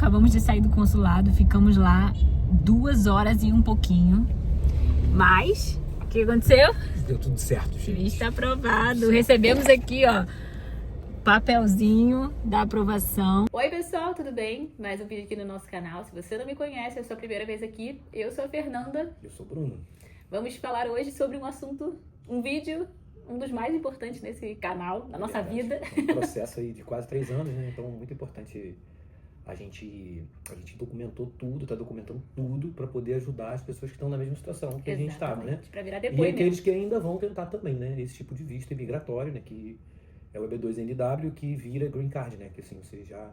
Acabamos de sair do consulado, ficamos lá 2 horas e um pouquinho. Mas, o que aconteceu? Deu tudo certo, gente. Visto aprovado. Recebemos aqui, ó, papelzinho da aprovação. Oi, pessoal, tudo bem? Mais um vídeo aqui no nosso canal. Se você não me conhece, é a sua primeira vez aqui. Eu sou a Fernanda. Eu sou o Bruno. Vamos falar hoje sobre um assunto, um vídeo, um dos mais importantes nesse canal, na nossa vida. É um processo aí de quase 3 anos, né? Então, muito importante. A gente documentou tudo, tá documentando tudo para poder ajudar as pessoas que estão na mesma situação que a gente estava, né? Para virar E depoimento. aqueles que ainda vão tentar também, né? Esse tipo de visto imigratório, né? Que é o EB2NW, que vira Green Card, né? Que assim, você já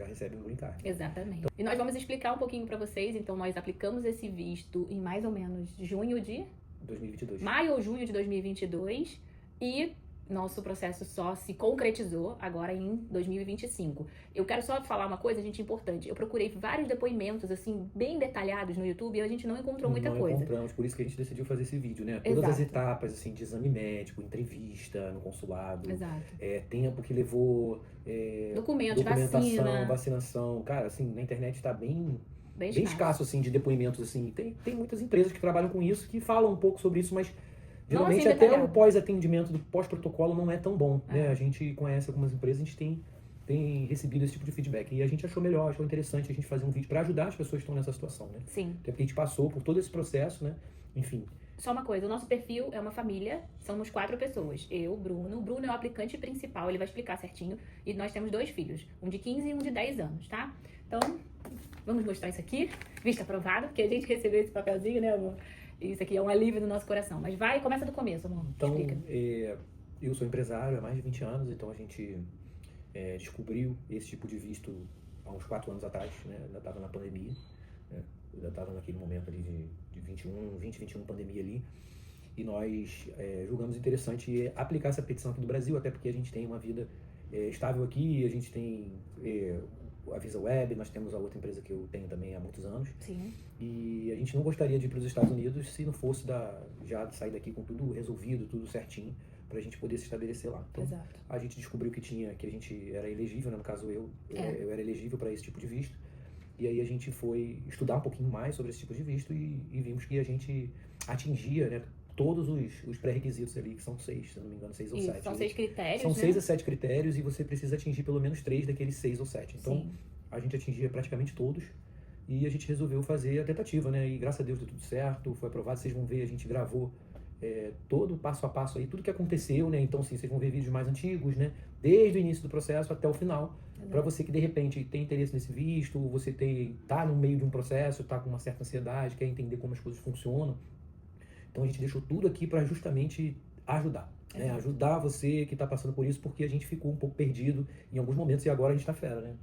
recebe um Green Card. Exatamente. E nós vamos explicar um pouquinho para vocês. Então, nós aplicamos esse visto em mais ou menos junho de... 2022. Maio ou junho de 2022. E nosso processo só se concretizou agora em 2025. Eu quero só falar uma coisa, gente, importante. Eu procurei vários depoimentos, assim, bem detalhados no YouTube e a gente não encontrou muita coisa. Não encontramos, por isso que a gente decidiu fazer esse vídeo, né? Todas as etapas, assim, de exame médico, entrevista no consulado. Exato. Tempo que levou... documentação, vacinação. Cara, assim, na internet tá bem escasso. escasso, assim, de depoimentos, assim. Tem muitas empresas que trabalham com isso, que falam um pouco sobre isso, mas... Geralmente assim, até detalhado. o pós-atendimento do pós-protocolo não é tão bom, né? A gente conhece algumas empresas, a gente tem recebido esse tipo de feedback. E a gente achou melhor, achou interessante a gente fazer um vídeo para ajudar as pessoas que estão nessa situação, né? Sim. Até porque a gente passou por todo esse processo, né? Enfim. Só uma coisa, o nosso perfil é uma família, somos 4 pessoas. Eu, Bruno. O Bruno é o aplicante principal, ele vai explicar certinho. E nós temos 2 filhos, um de 15 e um de 10 anos, tá? Então, vamos mostrar isso aqui. Visto aprovado, porque a gente recebeu esse papelzinho, né, amor? Isso aqui é um alívio no nosso coração. Mas começa do começo, amor. Então, explica. Eu sou empresário há mais de 20 anos, então a gente descobriu esse tipo de visto há uns 4 anos atrás, né? Ainda estava na pandemia, né? Ainda estava naquele momento ali de 2021, pandemia ali. E nós julgamos interessante aplicar essa petição aqui do Brasil, até porque a gente tem uma vida estável aqui, a gente tem a Visa Web, nós temos a outra empresa que eu tenho também há muitos anos. Sim. E a gente não gostaria de ir para os Estados Unidos se não fosse já sair daqui com tudo resolvido, tudo certinho, para a gente poder se estabelecer lá. Então, exato. A gente descobriu que a gente era elegível, né? No caso eu era elegível para esse tipo de visto. E aí a gente foi estudar um pouquinho mais sobre esse tipo de visto e vimos que a gente atingia, né, todos os pré-requisitos ali, que são 6, se eu não me engano, 6 ou 7. São 6 critérios, São né? 6 a 7 critérios e você precisa atingir pelo menos 3 daqueles 6 ou 7. Então, sim, a gente atingia praticamente todos e a gente resolveu fazer a tentativa, né? E graças a Deus deu tudo certo, foi aprovado. Vocês vão ver, a gente gravou todo passo a passo aí, tudo que aconteceu, né? Então, sim, vocês vão ver vídeos mais antigos, né? Desde o início do processo até o final. Para você que, de repente, tem interesse nesse visto, você tá no meio de um processo, tá com uma certa ansiedade, quer entender como as coisas funcionam. Então, a gente deixou tudo aqui para justamente ajudar. Né? Ajudar você que está passando por isso, porque a gente ficou um pouco perdido em alguns momentos e agora a gente está fera, né?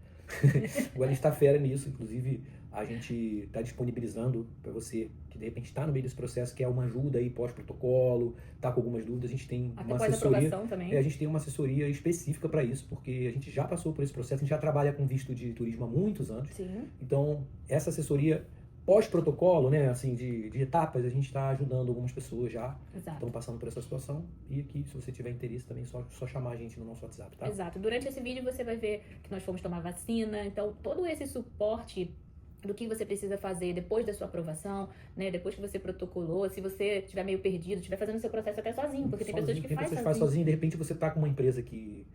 Agora a gente está fera nisso, inclusive a gente está disponibilizando para você que de repente está no meio desse processo, que é uma ajuda aí pós-protocolo, está com algumas dúvidas, a gente tem até uma assessoria também. A gente tem uma assessoria específica para isso, porque a gente já passou por esse processo, a gente já trabalha com visto de turismo há muitos anos. Sim. Então essa assessoria pós-protocolo, né, assim, de etapas, a gente está ajudando algumas pessoas já que estão passando por essa situação. E aqui, se você tiver interesse também, só chamar a gente no nosso WhatsApp, tá? Exato. Durante esse vídeo você vai ver que nós fomos tomar vacina, então todo esse suporte do que você precisa fazer depois da sua aprovação, né, depois que você protocolou, se você estiver meio perdido, estiver fazendo o seu processo até sozinho, porque tem pessoas que fazem sozinho. De repente você está com uma empresa que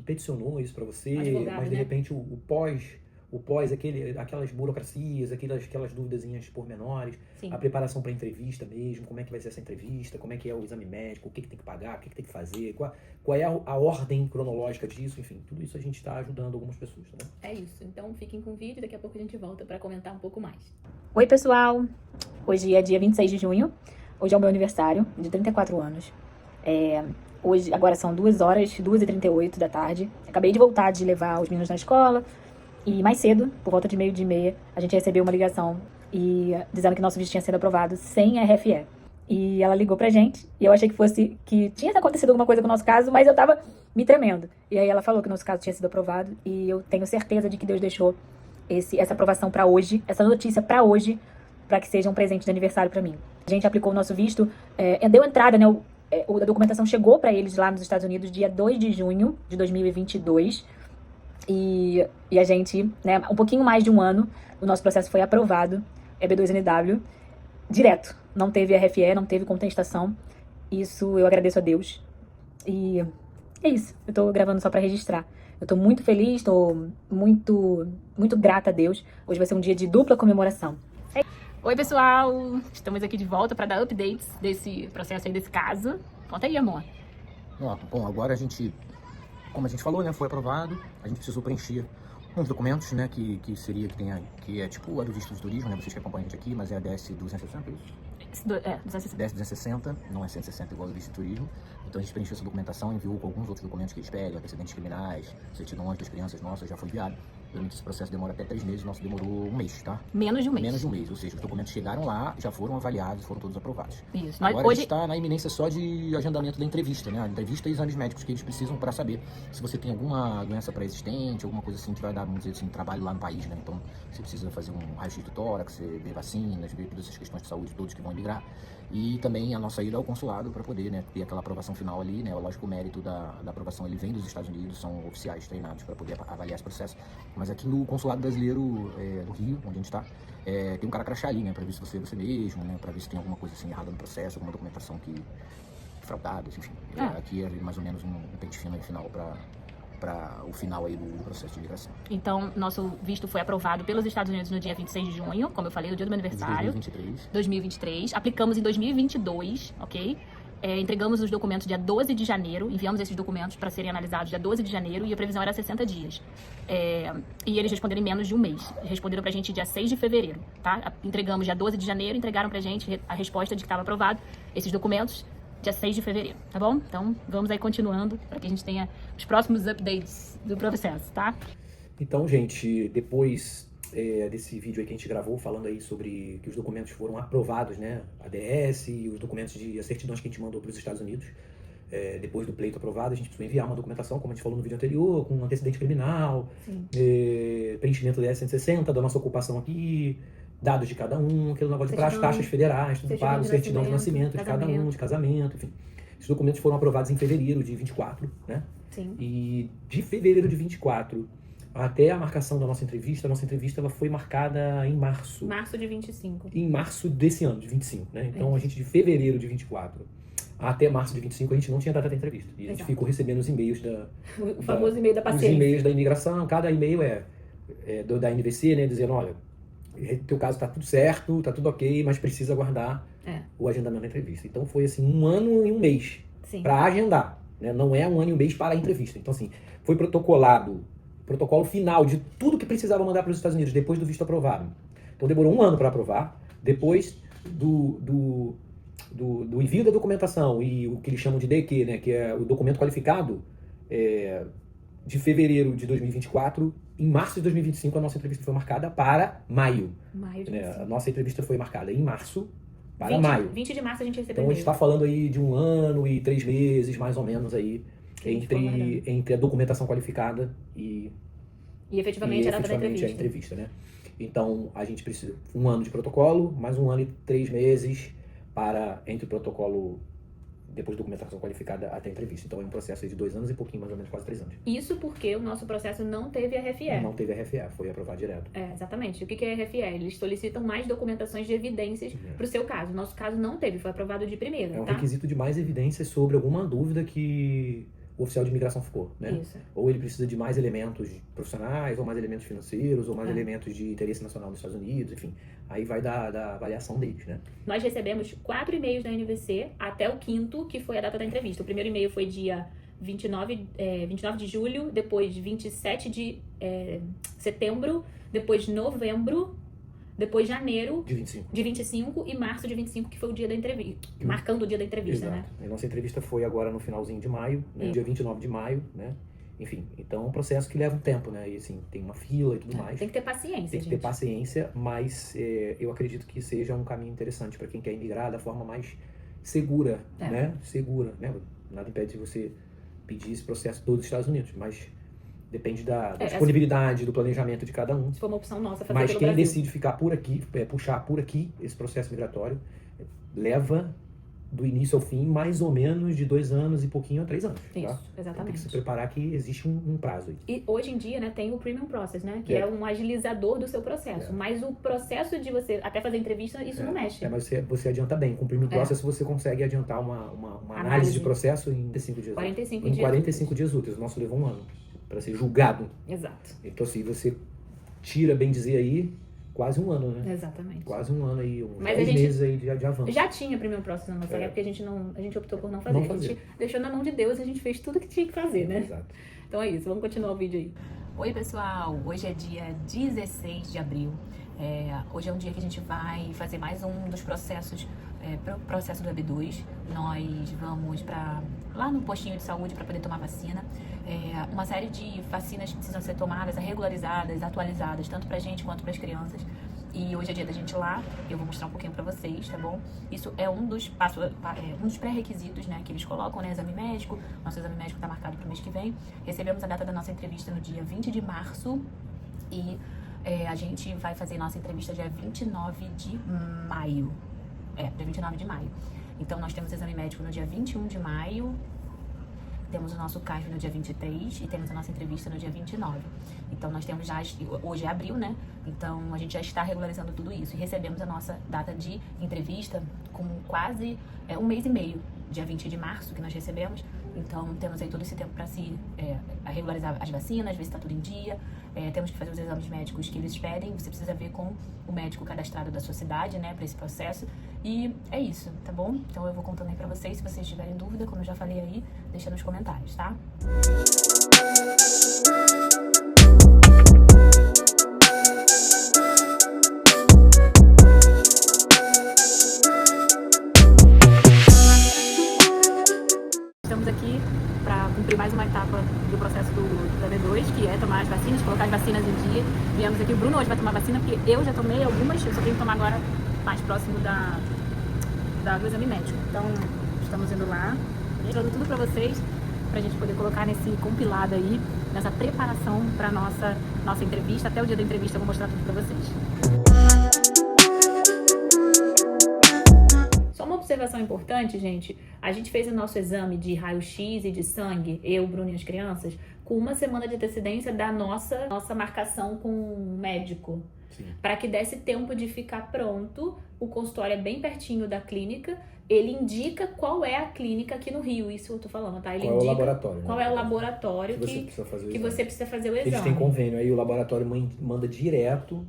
peticionou isso para você, mas de repente o pós, aquelas burocracias, aquelas duvidazinhas pormenores, sim, a preparação para a entrevista mesmo, como é que vai ser essa entrevista, como é que é o exame médico, o que tem que pagar, o que tem que fazer, qual é a ordem cronológica disso, enfim, tudo isso a gente está ajudando algumas pessoas, tá bom? É isso, então fiquem com o vídeo, daqui a pouco a gente volta para comentar um pouco mais. Oi, pessoal! Hoje é dia 26 de junho, hoje é o meu aniversário, de 34 anos. Hoje, agora são 2h38 da tarde, acabei de voltar de levar os meninos na escola. E mais cedo, por volta de 12h30, a gente recebeu uma ligação dizendo que nosso visto tinha sido aprovado sem RFE. E ela ligou pra gente, e eu achei que tinha acontecido alguma coisa com o nosso caso, mas eu tava me tremendo. E aí ela falou que o nosso caso tinha sido aprovado, e eu tenho certeza de que Deus deixou essa aprovação pra hoje, essa notícia pra hoje, pra que seja um presente de aniversário pra mim. A gente aplicou o nosso visto, deu entrada, né? A documentação chegou pra eles lá nos Estados Unidos dia 2 de junho de 2022. E a gente, né, um pouquinho mais de um ano, o nosso processo foi aprovado, B2NW, direto. Não teve RFE, não teve contestação. Isso eu agradeço a Deus. E é isso, eu tô gravando só pra registrar. Eu tô muito feliz, tô muito grata a Deus. Hoje vai ser um dia de dupla comemoração. Oi, pessoal! Estamos aqui de volta para dar updates desse processo aí, desse caso. Conta aí, amor. Bom, agora a gente, como a gente falou, né, foi aprovado. A gente precisou preencher uns documentos, né, que é tipo a do visto de turismo, né, vocês que acompanham a gente aqui, mas é a DS 260, é isso? 260. DS 260, não é 160 igual ao visto de turismo. Então a gente preencheu essa documentação, enviou com alguns outros documentos que eles pedem, antecedentes criminais, certidões das crianças nossas, já foi enviado. Realmente esse processo demora até 3 meses, nosso demorou um mês, tá? Menos de um mês. Menos de um mês, ou seja, os documentos chegaram lá, já foram avaliados, foram todos aprovados. Isso. Agora Hoje... a gente está na iminência só de agendamento da entrevista, né? A entrevista e exames médicos que eles precisam para saber se você tem alguma doença pré-existente, alguma coisa assim que vai dar, vamos dizer assim, trabalho lá no país, né? Então você precisa fazer um raio-x do tórax, ver vacinas, ver todas essas questões de saúde, todos que vão emigrar. E também a nossa ida ao consulado para poder, né, ter aquela aprovação final ali, né? Lógico, o mérito da aprovação ele vem dos Estados Unidos, são oficiais treinados para poder avaliar esse processo. Mas aqui no consulado brasileiro do Rio, onde a gente está, tem um cara crachá ali, né, para ver se você é você mesmo, né, para ver se tem alguma coisa assim errada no processo, alguma documentação que fraudada, enfim. Aqui é mais ou menos um pente fino aí final para o final aí do processo de imigração. Então, nosso visto foi aprovado pelos Estados Unidos no dia 26 de junho, como eu falei, no dia do meu aniversário. 2023. Aplicamos em 2022, ok? Entregamos os documentos dia 12 de janeiro, enviamos esses documentos para serem analisados dia 12 de janeiro e a previsão era 60 dias. E eles responderam em menos de um mês. Responderam pra gente dia 6 de fevereiro, tá? Entregamos dia 12 de janeiro, entregaram pra gente a resposta de que estava aprovado esses documentos dia 6 de fevereiro, tá bom? Então, vamos aí continuando para que a gente tenha os próximos updates do processo, tá? Então, gente, depois desse vídeo aí que a gente gravou, falando aí sobre que os documentos foram aprovados, né? A DS e os documentos de certidões que a gente mandou para os Estados Unidos, depois do pleito aprovado, a gente precisou enviar uma documentação, como a gente falou no vídeo anterior, com antecedente criminal, preenchimento da DS 160, da nossa ocupação aqui, dados de cada um, aquele negócio de praxe, taxas federais, tudo pago, certidão de nascimento de cada um, de casamento, enfim. Esses documentos foram aprovados em fevereiro de 24, né? Sim. E de fevereiro de 24 até a marcação da nossa entrevista ela foi marcada em março. Março de 25. Em março desse ano, de 25, né? Então a gente de fevereiro de 24 até março de 25 a gente não tinha data da entrevista. E a gente ficou recebendo os e-mails o famoso e-mail da paciência. Os e-mails da imigração, cada e-mail da NVC, né? Dizendo, olha, teu caso tá tudo certo, tá tudo ok, mas precisa aguardar o agendamento da entrevista. Então foi assim, 1 ano e 1 mês para agendar, né? Não é 1 ano e 1 mês para a entrevista. Então assim, foi protocolo final de tudo que precisava mandar para os Estados Unidos depois do visto aprovado. Então demorou 1 ano para aprovar, depois do envio da documentação e o que eles chamam de DQ, né? Que é o documento qualificado, de fevereiro de 2024, em março de 2025 a nossa entrevista foi marcada para maio. Maio de A nossa entrevista foi marcada em março para maio. 20 de março a gente recebeu. Então a gente está falando aí de 1 ano e 3 meses, mais ou menos aí, entre a documentação qualificada e efetivamente a data da entrevista. A entrevista, né? Então a gente precisa 1 ano de protocolo, mais 1 ano e 3 meses entre o protocolo depois de documentação qualificada até a entrevista. Então é um processo aí de 2 anos e pouquinho, mais ou menos quase 3 anos. Isso porque o nosso processo não teve RFE. Não teve RFE, foi aprovado direto. Exatamente. O que é RFE? Eles solicitam mais documentações de evidências para o seu caso. O nosso caso não teve, foi aprovado de primeira. É um requisito de mais evidências sobre alguma dúvida que o oficial de imigração ficou, né? Isso. Ou ele precisa de mais elementos profissionais, ou mais elementos financeiros, ou mais elementos de interesse nacional dos Estados Unidos, enfim. Aí vai da avaliação deles, né? Nós recebemos 4 e-mails da NVC até o 5º, que foi a data da entrevista. O primeiro e-mail foi dia 29 de julho, depois 27 de setembro, depois novembro, depois janeiro de 25 e março de 25, que foi o dia da entrevista, marcando o dia da entrevista, Exato. né? A nossa entrevista foi agora no finalzinho de maio, né? Dia 29 de maio, né? Enfim, então é um processo que leva um tempo, né? E assim, tem uma fila e tudo mais. Tem que ter paciência, Tem que ter paciência, mas eu acredito que seja um caminho interessante para quem quer emigrar da forma mais segura, né? Segura, né? Nada impede de você pedir esse processo todos os Estados Unidos, mas depende da disponibilidade, do planejamento de cada um. Se for uma opção nossa fazer Mas pelo quem Brasil. decide ficar por aqui, puxar por aqui esse processo migratório, leva do início ao fim, mais ou menos de 2 anos e pouquinho a 3 anos. Isso, tá? Então, exatamente. tem que se preparar que existe um prazo aí. E hoje em dia, né, tem o Premium Process, né? Que é um agilizador do seu processo. Mas o processo de você até fazer entrevista, isso não mexe. Mas você adianta bem. Com o Premium Process você consegue adiantar uma análise de processo em 45 dias. 45 em dias 45 dias úteis. O nosso levou 1 ano para ser julgado. Exato. Então, assim, você tira, bem dizer aí, quase 1 ano, né? Exatamente. Quase 1 ano aí, uns Mas 10 meses aí de avanço. Já tinha Premium Process na nossa época, a gente optou por não fazer. A gente deixou na mão de Deus e a gente fez tudo que tinha que fazer, né? Exato. Então é isso, vamos continuar o vídeo aí. Oi, pessoal! Hoje é dia 16 de abril. Hoje é um dia que a gente vai fazer mais um dos processos, processo do EB2. Nós vamos lá no postinho de saúde para poder tomar vacina. Uma série de vacinas que precisam ser tomadas, regularizadas, atualizadas, tanto pra gente quanto para as crianças. E hoje é dia da gente ir lá, eu vou mostrar um pouquinho pra vocês, tá bom? Isso é um dos pré-requisitos, né, que eles colocam, né, exame médico. Nosso exame médico tá marcado pro mês que vem. Recebemos a data da nossa entrevista no dia 20 de março e a gente vai fazer nossa entrevista dia 29 de maio. Dia 29 de maio. Então, nós temos exame médico no dia 21 de maio, temos o nosso CASV no dia 23 e temos a nossa entrevista no dia 29. Então, nós temos já, hoje é abril, né? Então, a gente já está regularizando tudo isso. E recebemos a nossa data de entrevista com quase 1 mês e meio, dia 20 de março, que nós recebemos. Então, temos aí todo esse tempo para regularizar as vacinas, ver se está tudo em dia. Temos que fazer os exames médicos que eles pedem. Você precisa ver com o médico cadastrado da sua cidade, né, para esse processo. E é isso, tá bom? Então, eu vou contando aí para vocês. Se vocês tiverem dúvida, como eu já falei aí, deixa nos comentários, tá? Aqui para cumprir mais uma etapa do processo do EB2, que é tomar as vacinas, colocar as vacinas em dia. Viemos aqui, o Bruno hoje vai tomar vacina, porque eu já tomei algumas, eu só tenho que tomar agora mais próximo do exame médico. Então, estamos indo lá, mostrando tudo para vocês, pra gente poder colocar nesse compilado aí, nessa preparação para nossa entrevista. Até o dia da entrevista eu vou mostrar tudo para vocês. Observação importante, gente, a gente fez o nosso exame de raio-x e de sangue, eu, Bruno e as crianças, com 1 semana de antecedência da nossa marcação com o médico. Para que desse tempo de ficar pronto. O consultório é bem pertinho da clínica, ele indica qual é a clínica aqui no Rio, isso eu tô falando, tá? Ele indica é o laboratório, qual é o laboratório que você precisa fazer o exame. Eles têm convênio, aí o laboratório manda direto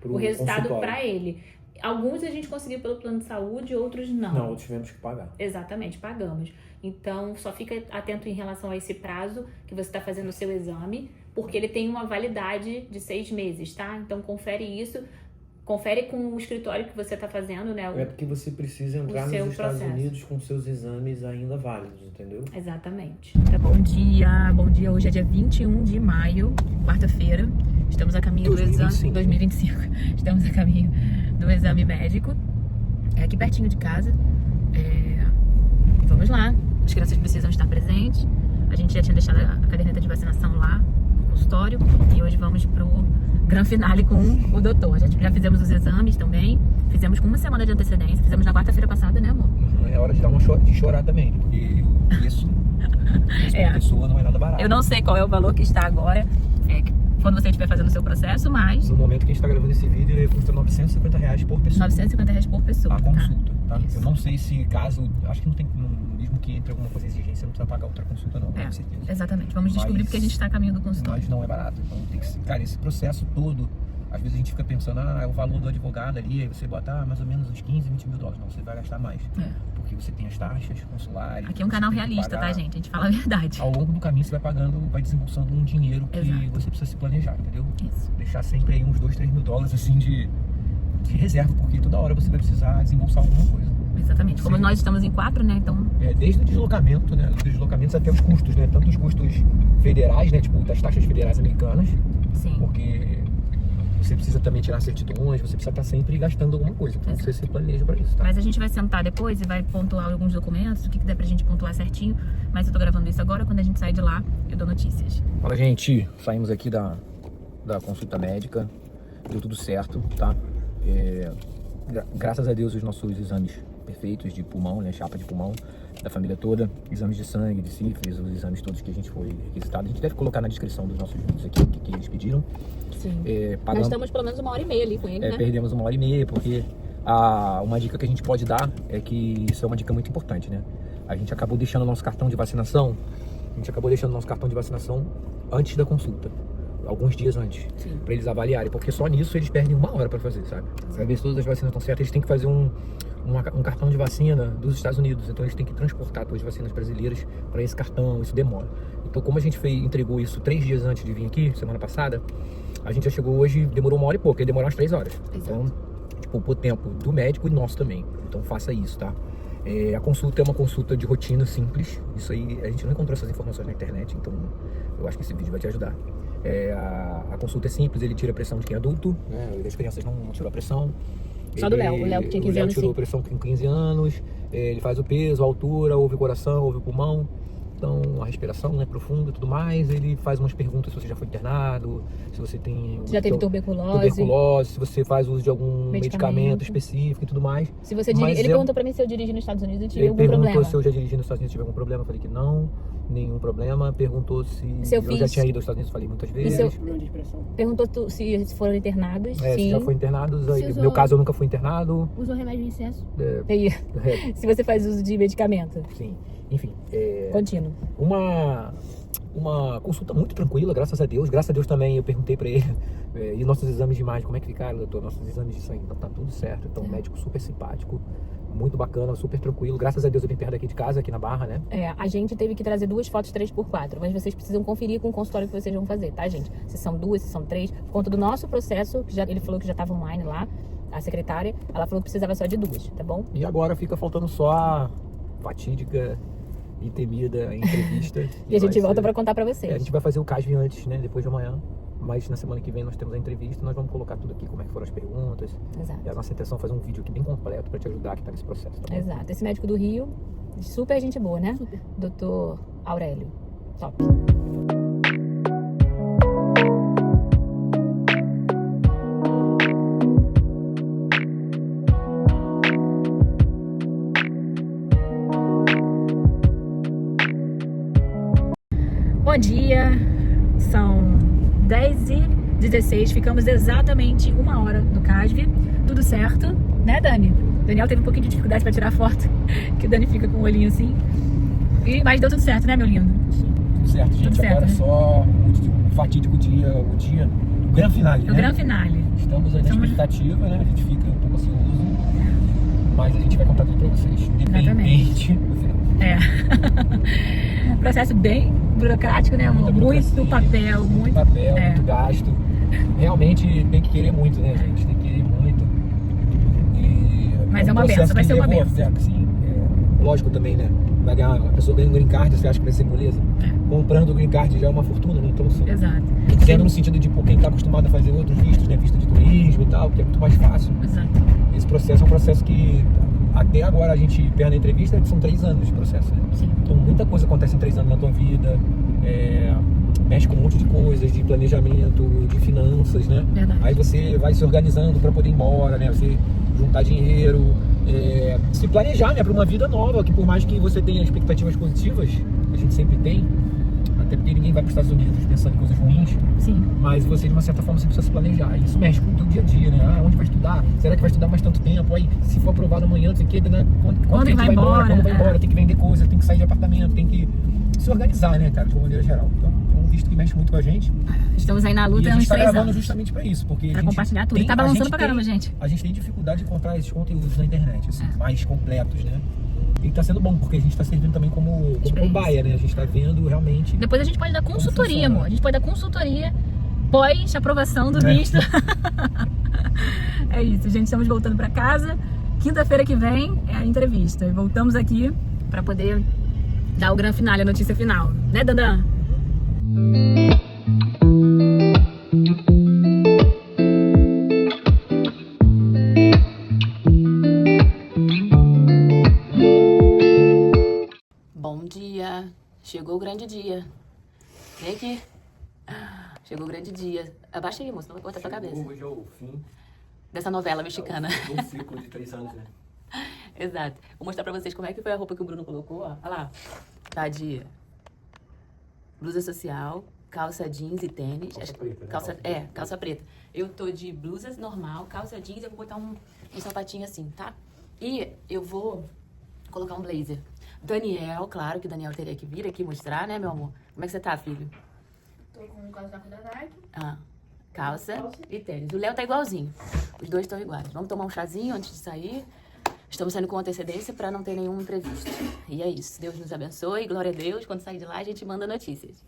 pro o resultado consultório. para ele. Alguns a gente conseguiu pelo plano de saúde, outros não. Não, outros tivemos que pagar. Exatamente, pagamos. Então, só fica atento em relação a esse prazo que você está fazendo o seu exame, porque ele tem uma validade de 6 meses, tá? Então, confere isso. Confere com o escritório que você está fazendo, né? É porque você precisa entrar nos Estados Unidos com seus exames ainda válidos, entendeu? Exatamente. Bom dia. Hoje é dia 21 de maio, quarta-feira. Estamos a caminho 2025. Estamos a caminho do exame médico. É aqui pertinho de casa. E vamos lá. As crianças precisam estar presentes. A gente já tinha deixado a caderneta de vacinação lá no consultório. E hoje vamos pro grand finale com o doutor. Já fizemos os exames também. Fizemos com 1 semana de antecedência. Fizemos na quarta-feira passada, né, amor? É hora de dar de chorar também, porque isso uma pessoa não é nada barato. Eu não sei qual é o valor que está agora, quando você estiver fazendo o seu processo, mas... No momento que a gente está gravando esse vídeo, ele custa R$950 por pessoa. R$950 por pessoa. A consulta, tá? Eu não sei se caso... Acho que não tem... Mesmo que entre alguma coisa exigência, não precisa pagar outra consulta não, com certeza. Exatamente. Vamos descobrir porque a gente está a caminho do consultório. Mas não é barato. Então tem que... Cara, esse processo todo... Às vezes a gente fica pensando, é o valor do advogado ali, aí você bota mais ou menos uns 15, 20 mil dólares. Não, você vai gastar mais. Porque você tem as taxas consulares. Aqui é um canal realista, tá, gente? A gente fala a verdade. Ao longo do caminho você vai pagando, vai desembolsando um dinheiro que você precisa se planejar, entendeu? Isso. Deixar sempre aí uns 2, 3 mil dólares assim de reserva, porque toda hora você vai precisar desembolsar alguma coisa. Exatamente. Como nós estamos em 4, né? Então... desde o deslocamento, né? Dos deslocamentos até os custos, né? Tanto os custos federais, né? Tipo, das taxas federais americanas. Sim. Porque... Você precisa também tirar certidões, você precisa estar sempre gastando alguma coisa. Então você se planeja pra isso, tá? Mas a gente vai sentar depois e vai pontuar alguns documentos, o que der pra gente pontuar certinho. Mas eu tô gravando isso agora, quando a gente sair de lá, eu dou notícias. Fala, gente. Saímos aqui da consulta médica. Deu tudo certo, tá? Graças a Deus os nossos exames perfeitos de pulmão, né? Chapa de pulmão da família toda, exames de sangue, de sífilis, os exames todos que a gente foi requisitado. A gente deve colocar na descrição dos nossos vídeos aqui o que eles pediram. Sim. Nós estamos pelo menos 1h30 ali com ele, né? Perdemos 1h30, porque uma dica que a gente pode dar é que isso é uma dica muito importante, né? A gente acabou deixando o nosso cartão de vacinação, antes da consulta. Alguns dias antes, para eles avaliarem, porque só nisso eles perdem 1 hora para fazer, sabe? Para ver se todas as vacinas estão certas, eles têm que fazer um cartão de vacina dos Estados Unidos, então eles têm que transportar todas as vacinas brasileiras para esse cartão, isso demora. Então, como a gente entregou isso 3 dias antes de vir aqui, semana passada, a gente já chegou hoje, demorou 1 hora e pouco, ia demorar umas 3 horas. Exato. Então, poupou tempo do médico e nosso também, então faça isso, tá? A consulta é uma consulta de rotina simples, isso aí, a gente não encontrou essas informações na internet, então eu acho que esse vídeo vai te ajudar. A consulta é simples, ele tira a pressão de quem é adulto, né? Das crianças não tirou a pressão. Só do Léo, o Léo que tinha 15 anos. Tirou a pressão com 15 anos, ele faz o peso, a altura, ouve o coração, ouve o pulmão. Então, a respiração, né, profunda e tudo mais. Ele faz umas perguntas se você já foi internado, se você tem... Se já teve tuberculose, se você faz uso de algum medicamento específico e tudo mais. Se você ele perguntou pra mim se eu dirigi nos Estados Unidos e tive algum problema. Ele perguntou se eu já dirigi nos Estados Unidos e tive algum problema. Eu falei que não, nenhum problema. Perguntou se eu já tinha ido aos Estados Unidos, falei muitas vezes. Perguntou se foram internados. Sim. Se já foi internado. No meu caso, eu nunca fui internado. Usou remédio em excesso? Se você faz uso de medicamento. Sim. Enfim. Contínuo. Uma consulta muito tranquila, graças a Deus. Graças a Deus também eu perguntei pra ele, e nossos exames de imagem, como é que ficaram, doutor? Nossos exames de sangue, então tá tudo certo. Então, um médico super simpático, muito bacana, super tranquilo. Graças a Deus eu vim perto daqui de casa, aqui na Barra, né? A gente teve que trazer 2 fotos 3x4, mas vocês precisam conferir com o consultório que vocês vão fazer, tá, gente? Se são 2, se são 3, por conta do nosso processo, que ele falou que já tava online lá, a secretária, ela falou que precisava só de 2, tá bom? E agora fica faltando só a fatídica e temida entrevista. E a gente volta pra contar pra vocês. A gente vai fazer o CASV antes, né? Depois de amanhã. Mas na semana que vem nós temos a entrevista e nós vamos colocar tudo aqui, como é que foram as perguntas. Exato. E a nossa intenção é fazer um vídeo aqui bem completo pra te ajudar que tá nesse processo, tá bom? Exato. Esse médico do Rio, super gente boa, né? Super. Dr. Aurélio. Top. Bom dia, são 10h16, ficamos exatamente 1 hora no CASV, tudo certo, né, Dani? Daniel teve um pouquinho de dificuldade para tirar foto, que o Dani fica com o olhinho assim, mas deu tudo certo, né, meu lindo? Tudo certo, gente, tudo agora certo, né? Só o fatídico dia, o dia do grande finale, né? O grande finale. Estamos aí na expectativa, né, a gente fica um pouco ansioso, mas a gente vai contar tudo para vocês, independente do final. Processo bem burocrático, né, amor? Muito papel, muito gasto. Realmente tem que querer muito, né, gente? Tem que querer muito. Mas é uma benção, vai ser uma benção. Sim, lógico também, né? Vai ganhar, a pessoa ganha um green card, você acha que vai ser moleza? Comprando o green card já é uma fortuna, né? Então, assim, exato. Sendo no sentido de quem está acostumado a fazer outros vistos, né? Visto de turismo e tal, que é muito mais fácil. Exato. Esse processo é um processo que até agora a gente pega na entrevista, são 3 anos de processo, né? Sim. Então muita coisa acontece em 3 anos na tua vida, mexe com um monte de coisas, de planejamento, de finanças, né? Verdade. Aí você vai se organizando para poder ir embora, né? Você juntar dinheiro, se planejar, né? Para uma vida nova, que por mais que você tenha expectativas positivas, a gente sempre tem, até porque ninguém vai para os Estados Unidos pensando em coisas ruins. Sim. Mas você, de uma certa forma, você precisa se planejar. Isso mexe com o teu dia a dia, né? Onde vai estudar? Será que vai estudar mais tanto tempo? Aí, se for aprovado amanhã, não sei o que, né? Quando vai embora? Quando vai embora? Tem que vender coisa, tem que sair de apartamento, tem que se organizar, né, cara? De uma maneira geral. Então, é um visto que mexe muito com a gente. Estamos aí na luta há uns 3 anos. E a gente tá gravando justamente pra isso, porque pra compartilhar tudo. E tá balançando pra caramba, gente. A gente tem dificuldade de encontrar esses conteúdos na internet, assim, mais completos, né? E tá sendo bom, porque a gente tá servindo também como cobaia, né? A gente tá vendo realmente... Depois a gente pode dar consultoria, amor. A gente pode dar consultoria pós aprovação do visto. É isso, gente. Estamos voltando pra casa. Quinta-feira que vem é a entrevista. E voltamos aqui pra poder dar o grande final, a notícia final. Né, Dandan? Bom dia. Chegou o grande dia. Vem aqui. Chegou o grande dia. Abaixa aí, moço, não vai cortar sua cabeça. Hoje é o fim dessa novela mexicana. um ciclo de 3 anos, né? Exato. Vou mostrar pra vocês como é que foi a roupa que o Bruno colocou, ó. Olha lá. Tá de blusa social, calça jeans e tênis. Calça preta, né? Calça preta. Eu tô de blusa normal, calça jeans, eu vou botar um sapatinho assim, tá? E eu vou colocar um blazer. Daniel, claro que o Daniel teria que vir aqui mostrar, né, meu amor? Como é que você tá, filho? Tô com um casaco da Nike. Calça e tênis. O Léo tá igualzinho. Os dois estão iguais. Vamos tomar um chazinho antes de sair. Estamos saindo com antecedência para não ter nenhum imprevisto. E é isso. Deus nos abençoe. Glória a Deus. Quando sair de lá, a gente manda notícias.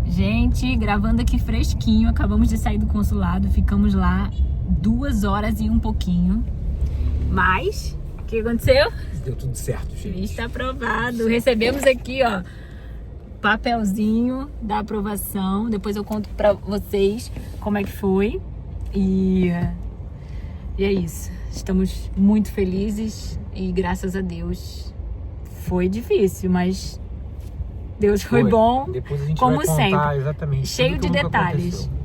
Gente, gravando aqui fresquinho. Acabamos de sair do consulado. Ficamos lá 2 horas e um pouquinho. Mas, o que aconteceu? Deu tudo certo, gente. Está aprovado. Recebemos aqui, ó, papelzinho da aprovação. Depois eu conto pra vocês como é que foi. E é isso. Estamos muito felizes e graças a Deus foi difícil, mas Deus foi bom. Depois a gente como vai contar sempre. exatamente Cheio de tudo que detalhes. aconteceu.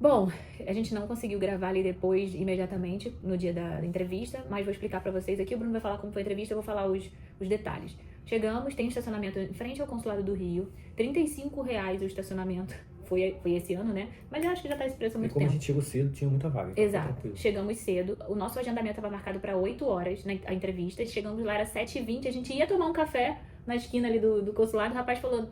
Bom, a gente não conseguiu gravar ali depois, imediatamente, no dia da entrevista, mas vou explicar pra vocês aqui. O Bruno vai falar como foi a entrevista, eu vou falar os detalhes. Chegamos, tem estacionamento em frente ao Consulado do Rio, R$35 o estacionamento. Foi esse ano, né? Mas eu acho que já tá esse preço há muito Como tempo. a gente chegou cedo, tinha muita vaga. Então Exato. tranquilo. Chegamos cedo. O nosso agendamento estava marcado para 8 horas a entrevista. Chegamos lá, era 7h20. A gente ia tomar um café na esquina ali do consulado. O rapaz falou,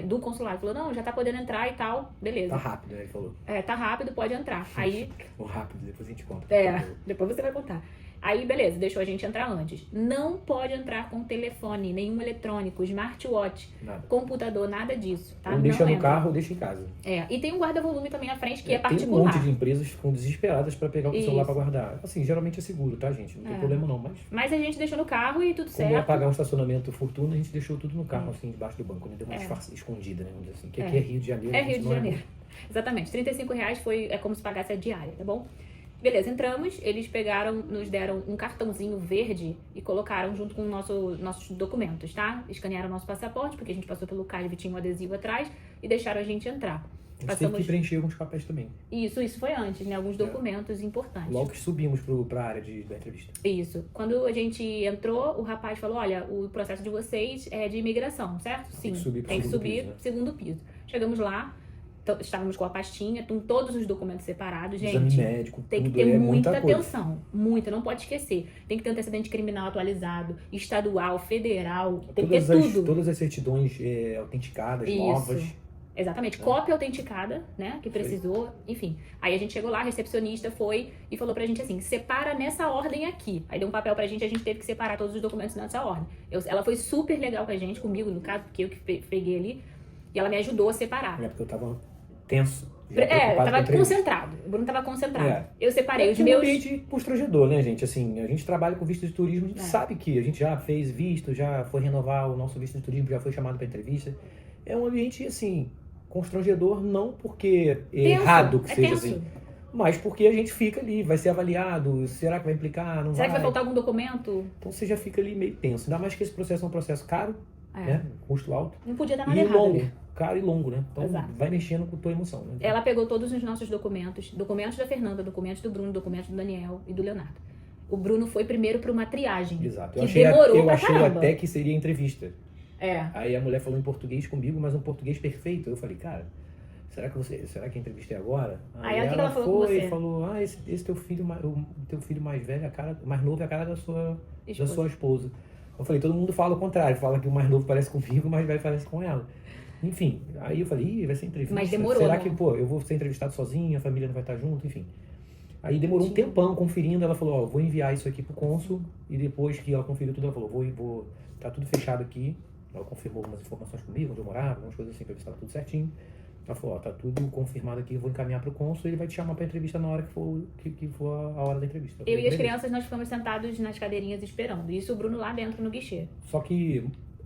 do consulado, falou, não, já tá podendo entrar e tal. Beleza. Tá rápido, né? Ele falou. Tá rápido, pode entrar. Aí, O rápido, depois a gente conta. depois você vai contar. Aí, beleza, deixou a gente entrar antes. Não pode entrar com telefone, nenhum eletrônico, smartwatch, Nada. computador, nada disso, tá? Ou deixa Não no entra. carro ou deixa em casa. E tem um guarda-volume também à frente, que é Tem um particular. monte de empresas que ficam desesperadas pra pegar o celular Isso. pra guardar. Assim, geralmente é seguro, tá, gente? Não tem problema não, mas Mas a gente deixou no carro e tudo como ia certo. pagar um estacionamento fortuna, a gente deixou tudo no carro, assim, debaixo do banco, né? Deu uma escondida, né? Vamos dizer assim. Que aqui é Rio de Janeiro. É a gente Rio de não Janeiro. Exatamente. R$35 é como se pagasse a diária, tá bom? Beleza, entramos, eles nos deram um cartãozinho verde e colocaram junto com nossos documentos, tá? Escanearam nosso passaporte, porque a gente passou pelo CASB, tinha um adesivo atrás, e deixaram a gente entrar. A gente teve que preencher alguns papéis também. Isso foi antes, né? Alguns documentos importantes. Logo que subimos pra área da entrevista. Isso. Quando a gente entrou, o rapaz falou, olha, o processo de vocês é de imigração, certo? Sim. Tem que subir pro Tem que segundo subir piso, né? segundo piso. Chegamos lá, estávamos com a pastinha, com todos os documentos separados, gente. Exame médico, Tem que tudo, ter muita coisa. atenção, muita, não pode esquecer. Tem que ter antecedente criminal atualizado, estadual, federal, tem que ter tudo. Todas as certidões autenticadas, Isso. novas. Exatamente, cópia autenticada, né, que precisou, enfim. Aí a gente chegou lá, a recepcionista foi e falou pra gente assim, separa nessa ordem aqui. Aí deu um papel pra gente teve que separar todos os documentos nessa ordem. Ela foi super legal com a gente, comigo, no caso, porque eu que peguei ali, e ela me ajudou a separar. Porque eu tava tenso. Tava concentrado. O Bruno tava concentrado. Eu separei os um meus... ambiente constrangedor, né, gente? Assim, a gente trabalha com visto de turismo, a gente sabe que a gente já fez visto, já foi renovar o nosso visto de turismo, já foi chamado pra entrevista. É um ambiente, assim, constrangedor, não porque é errado que seja tenso. assim, mas porque a gente fica ali, vai ser avaliado, será que vai implicar, não Será que vai vai? faltar algum documento? Então você já fica ali meio tenso. Ainda mais que esse processo é um processo caro, né? Custo alto. Não podia dar nada E errado longo. ali. Caro e longo, né? Então Exato. vai mexendo com a tua emoção, né? Ela pegou todos os nossos documentos da Fernanda, documentos do Bruno, documentos do Daniel e do Leonardo. O Bruno foi primeiro para uma triagem. Exato. Que demorou eu pra achei caramba. até que seria entrevista. É. Aí a mulher falou em português comigo, mas um português perfeito. Eu falei, cara, será que a entrevista é agora? Aí o que ela falou com você? Falou, esse teu filho, o teu filho mais velho, mais novo é a cara da sua esposa. Eu falei, todo mundo fala o contrário, fala que o mais novo parece comigo, o mais velho parece com ela. Enfim, aí eu falei, vai ser entrevista. Mas demorou, será né? que, eu vou ser entrevistado sozinho, a família não vai estar junto, enfim. Aí demorou um tempão conferindo, ela falou, vou enviar isso aqui pro cônsul, e depois que ela conferiu tudo, ela falou, tá tudo fechado aqui. Ela confirmou algumas informações comigo, onde eu morava, algumas coisas assim, pra ver se tava tudo certinho. Ela falou, tá tudo confirmado aqui, eu vou encaminhar pro cônsul e ele vai te chamar pra entrevista na hora que for a hora da entrevista. Eu e as crianças, nós ficamos sentados nas cadeirinhas esperando. Isso o Bruno lá dentro no guichê. Só que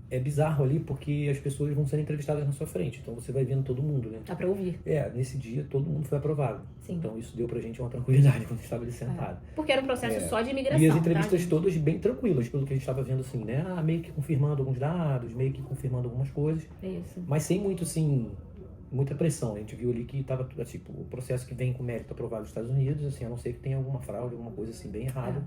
é bizarro ali porque as pessoas vão ser entrevistadas na sua frente, então você vai vendo todo mundo, né? Dá pra ouvir. Nesse dia todo mundo foi aprovado. Sim. Então isso deu pra gente uma tranquilidade quando estava ali sentado. Porque era um processo só de imigração. E as entrevistas tá? todas bem tranquilas, pelo que a gente estava vendo assim, né? Meio que confirmando alguns dados, meio que confirmando algumas coisas. Isso. Mas sem muito, assim, muita pressão. A gente viu ali que tava, tipo, o processo que vem com mérito aprovado nos Estados Unidos, assim, a não ser que tenha alguma fraude, alguma coisa assim bem errada,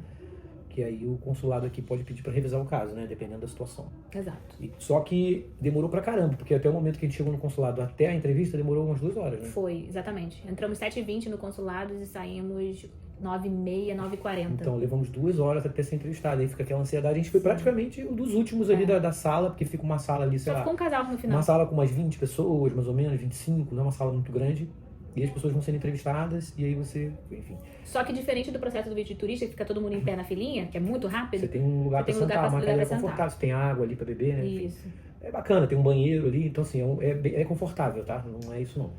que aí o consulado aqui pode pedir para revisar o caso, né, dependendo da situação. Exato. Só que demorou pra caramba, porque até o momento que a gente chegou no consulado até a entrevista demorou umas 2 horas, né? Foi, exatamente. Entramos 7h20 no consulado e saímos 9h30, 9h40. Então, levamos 2 horas até ser entrevistado. Aí fica aquela ansiedade. A gente foi praticamente um dos últimos ali da sala, porque fica uma sala ali, sei Só lá, ficou um casal no final. uma sala com umas 20 pessoas, mais ou menos, 25, não é uma sala muito grande. E as pessoas vão sendo entrevistadas e aí você, enfim. Só que diferente do processo do vídeo de turista, que fica todo mundo em pé na filinha, que é muito rápido. Você tem um lugar pra sentar, uma cadeira confortável, você tem água ali pra beber, né? Enfim. Isso. É bacana, tem um banheiro ali, então assim, é confortável, tá? Não é isso não.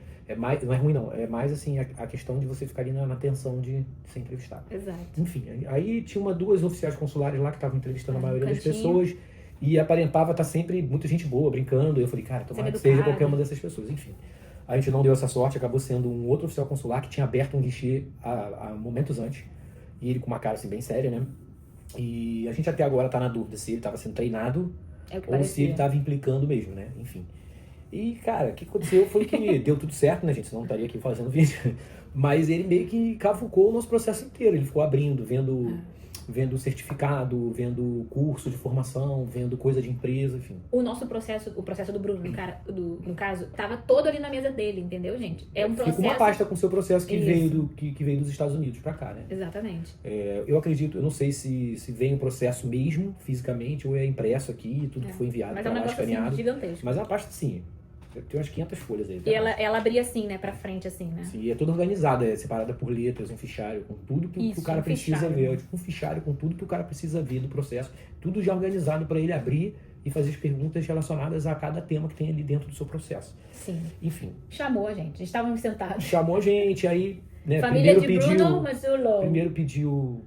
Não é ruim não, é mais assim a questão de você ficar ali na tensão de ser entrevistado. Exato. Enfim, aí tinha 2 oficiais consulares lá que estavam entrevistando a maioria das cantinho. pessoas e aparentava estar sempre muita gente boa, brincando. Eu falei, cara, tomara que seja qualquer uma dessas pessoas. Enfim, a gente não deu essa sorte, acabou sendo um outro oficial consular que tinha aberto um guichê há momentos antes. E ele com uma cara assim bem séria, né? E a gente até agora tá na dúvida se ele estava sendo treinado ou se ele estava implicando mesmo, né? Enfim. E, cara, o que aconteceu foi que deu tudo certo, né, gente? Senão não estaria aqui fazendo vídeo. Mas ele meio que cavucou o nosso processo inteiro. Ele ficou abrindo, vendo certificado, vendo curso de formação, vendo coisa de empresa, enfim. O processo do Bruno, no caso, tava todo ali na mesa dele, entendeu, gente? É um processo... Fica uma pasta com o seu processo que veio dos Estados Unidos pra cá, né? Exatamente. Eu acredito, eu não sei se vem o processo mesmo, fisicamente, ou é impresso aqui, tudo que foi enviado mas pra é um lá, negócio escaneado. Assim, gigantesco. Mas é uma pasta, sim. Tem umas 500 folhas aí. E ela abria assim, né, pra frente, assim, né? Sim, é toda organizada, é separada por letras, um fichário com tudo que o cara precisa ver. É tipo um fichário com tudo que o cara precisa ver do processo. Tudo já organizado para ele abrir e fazer as perguntas relacionadas a cada tema que tem ali dentro do seu processo. Sim. Enfim. Chamou a gente estávamos sentados. Chamou a gente, aí... Né, Família de Bruno Mazzullo. Primeiro pediu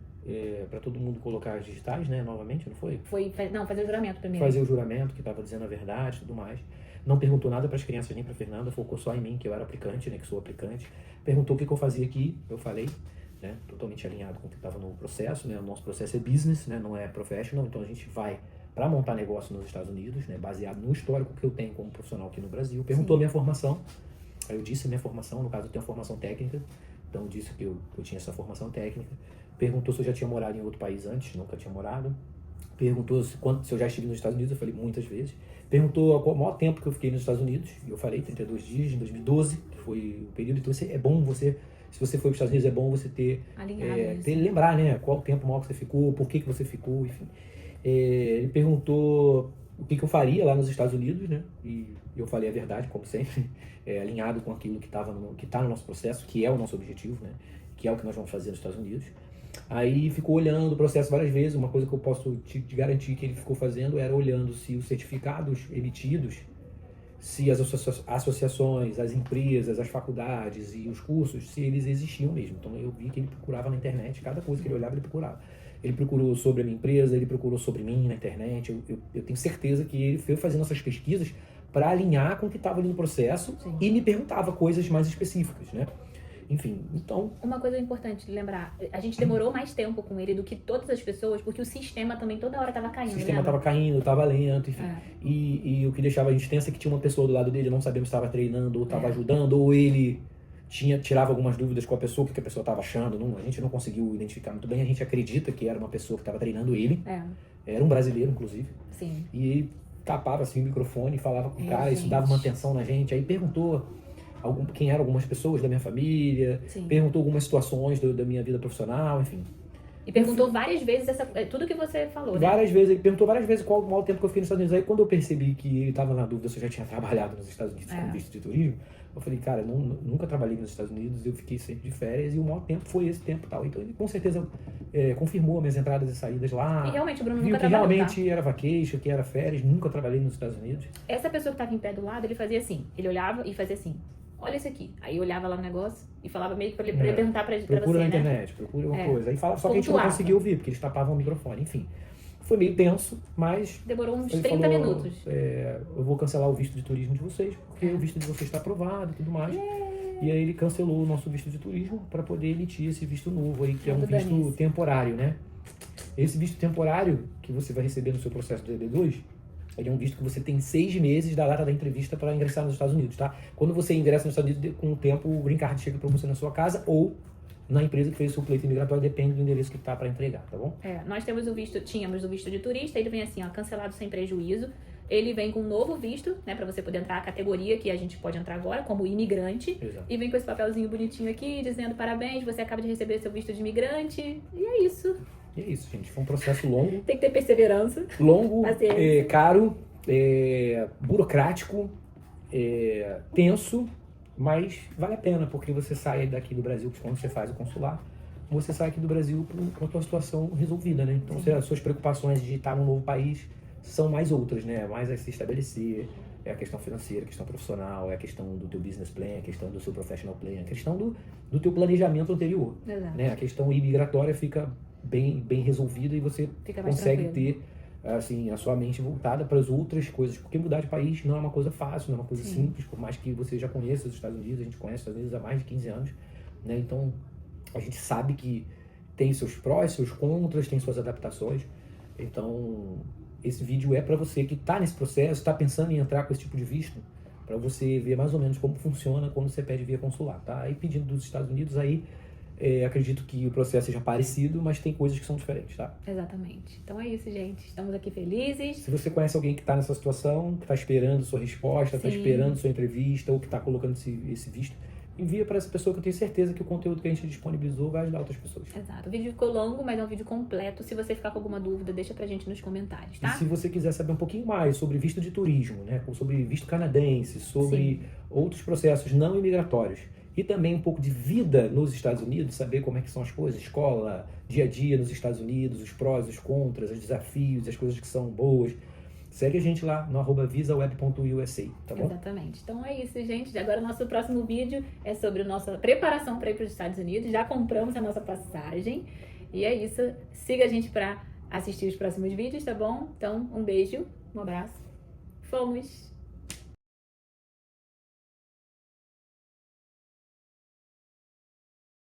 para todo mundo colocar as digitais, né, novamente, não foi? Fazer o juramento primeiro. Fazer o juramento, que estava dizendo a verdade e tudo mais. Não perguntou nada para as crianças nem para Fernanda, focou só em mim, que eu era aplicante, né, que sou aplicante. Perguntou o que eu fazia aqui, eu falei, né, totalmente alinhado com o que estava no processo, né, o nosso processo é business, né, não é professional, então a gente vai para montar negócio nos Estados Unidos, né, baseado no histórico que eu tenho como profissional aqui no Brasil. Perguntou minha formação, aí eu disse minha formação, no caso eu tenho formação técnica, então disse que eu tinha essa formação técnica. Perguntou se eu já tinha morado em outro país antes, nunca tinha morado. Perguntou se eu já estive nos Estados Unidos, eu falei muitas vezes. Perguntou qual o maior tempo que eu fiquei nos Estados Unidos, e eu falei 32 dias, em 2012, que foi o período. Então é bom você, se você for para os Estados Unidos, é bom você lembrar, né, qual o tempo maior que você ficou, por que você ficou, enfim. Ele perguntou o que eu faria lá nos Estados Unidos, né, e eu falei a verdade, como sempre, alinhado com aquilo que está no nosso processo, que é o nosso objetivo, né, que é o que nós vamos fazer nos Estados Unidos. Aí ficou olhando o processo várias vezes. Uma coisa que eu posso te garantir que ele ficou fazendo era olhando se os certificados emitidos, se as associações, as empresas, as faculdades e os cursos, se eles existiam mesmo. Então eu vi que ele procurava na internet, cada coisa que ele olhava ele procurava. Ele procurou sobre a minha empresa, ele procurou sobre mim na internet. Eu tenho certeza que ele foi fazendo essas pesquisas para alinhar com o que estava ali no processo. Sim. E me perguntava coisas mais específicas, né? Enfim, então... Uma coisa importante de lembrar, a gente demorou mais tempo com ele do que todas as pessoas, porque o sistema também toda hora estava caindo. O sistema estava caindo, estava lento, enfim. E o que deixava a gente tenso é que tinha uma pessoa do lado dele, não sabemos se estava treinando, ou estava ajudando, ou ele tirava algumas dúvidas com a pessoa, o que a pessoa estava achando. A gente não conseguiu identificar muito bem, a gente acredita que era uma pessoa que estava treinando ele. Era um brasileiro, inclusive. Sim. E ele tapava assim o microfone, falava com o cara, isso dava uma atenção na gente, aí perguntou... quem eram algumas pessoas da minha família, perguntou algumas situações da minha vida profissional, enfim. E perguntou várias vezes tudo que você falou, né? Várias vezes, ele perguntou várias vezes qual o maior tempo que eu fiquei nos Estados Unidos. Aí quando eu percebi que ele estava na dúvida se eu já tinha trabalhado nos Estados Unidos com visto de turismo, eu falei, cara, nunca trabalhei nos Estados Unidos, eu fiquei sempre de férias e o maior tempo foi esse tempo e tal. Então ele com certeza confirmou minhas entradas e saídas lá. E realmente o Bruno viu nunca que trabalhou, realmente era vacation, que era férias, nunca trabalhei nos Estados Unidos. Essa pessoa que estava em pé do lado, ele fazia assim, ele olhava e fazia assim. Olha esse aqui. Aí eu olhava lá no negócio e falava meio que pra ele perguntar pra você, procura na né? internet, procura uma coisa. Aí falava, só que a gente não conseguia ouvir, porque eles tapavam o microfone. Enfim, foi meio tenso, mas... Demorou uns 30 minutos. Eu vou cancelar o visto de turismo de vocês, porque o visto de vocês está aprovado e tudo mais. E aí ele cancelou o nosso visto de turismo para poder emitir esse visto novo aí, que é um visto temporário, né? Esse visto temporário que você vai receber no seu processo do EB2, Ele é um visto que você tem 6 meses da data da entrevista para ingressar nos Estados Unidos, tá? Quando você ingressa nos Estados Unidos, com o tempo, o Green Card chega para você na sua casa ou na empresa que fez o seu pleito imigratório, depende do endereço que tá para entregar, tá bom? Nós tínhamos o visto de turista, ele vem assim, ó, cancelado sem prejuízo. Ele vem com um novo visto, né, para você poder entrar a categoria que a gente pode entrar agora, como imigrante. Exato. E vem com esse papelzinho bonitinho aqui, dizendo parabéns, você acaba de receber seu visto de imigrante. E é isso. E é isso, gente. Foi um processo longo. Tem que ter perseverança. Longo, Paciência. caro, burocrático, tenso, mas vale a pena, porque você sai daqui do Brasil, quando você faz o consular, você sai aqui do Brasil com a sua situação resolvida, né? Então, as suas preocupações de estar num novo país são mais outras, né? Mais a se estabelecer, é a questão financeira, a questão profissional, é a questão do teu business plan, a questão do seu professional plan, a questão do teu planejamento anterior. Exato. Né? A questão imigratória fica bem resolvida e você consegue ter assim, a sua mente voltada para as outras coisas, porque mudar de país não é uma coisa fácil, não é uma coisa simples, por mais que você já conheça os Estados Unidos, a gente conhece os Estados Unidos há mais de 15 anos, né? Então a gente sabe que tem seus prós, seus contras, tem suas adaptações. Então esse vídeo é para você que está nesse processo, está pensando em entrar com esse tipo de visto, para você ver mais ou menos como funciona quando você pede via consular, tá? Aí pedindo dos Estados Unidos, aí acredito que o processo seja parecido, mas tem coisas que são diferentes, tá? Exatamente. Então é isso, gente. Estamos aqui felizes. Se você conhece alguém que está nessa situação, que está esperando sua resposta, está esperando sua entrevista, ou que está colocando esse visto, envia para essa pessoa, que eu tenho certeza que o conteúdo que a gente disponibilizou vai ajudar outras pessoas. Exato. O vídeo ficou longo, mas é um vídeo completo. Se você ficar com alguma dúvida, deixa pra gente nos comentários, tá? E se você quiser saber um pouquinho mais sobre visto de turismo, né, sobre visto canadense, sobre outros processos não imigratórios, e também um pouco de vida nos Estados Unidos, saber como é que são as coisas, escola, dia a dia nos Estados Unidos, os prós, os contras, os desafios, as coisas que são boas, segue a gente lá no @visaweb.usa, tá bom? Exatamente. Então é isso, gente. Agora o nosso próximo vídeo é sobre a nossa preparação para ir para os Estados Unidos. Já compramos a nossa passagem. E é isso. Siga a gente para assistir os próximos vídeos, tá bom? Então, um beijo, um abraço. Fomos!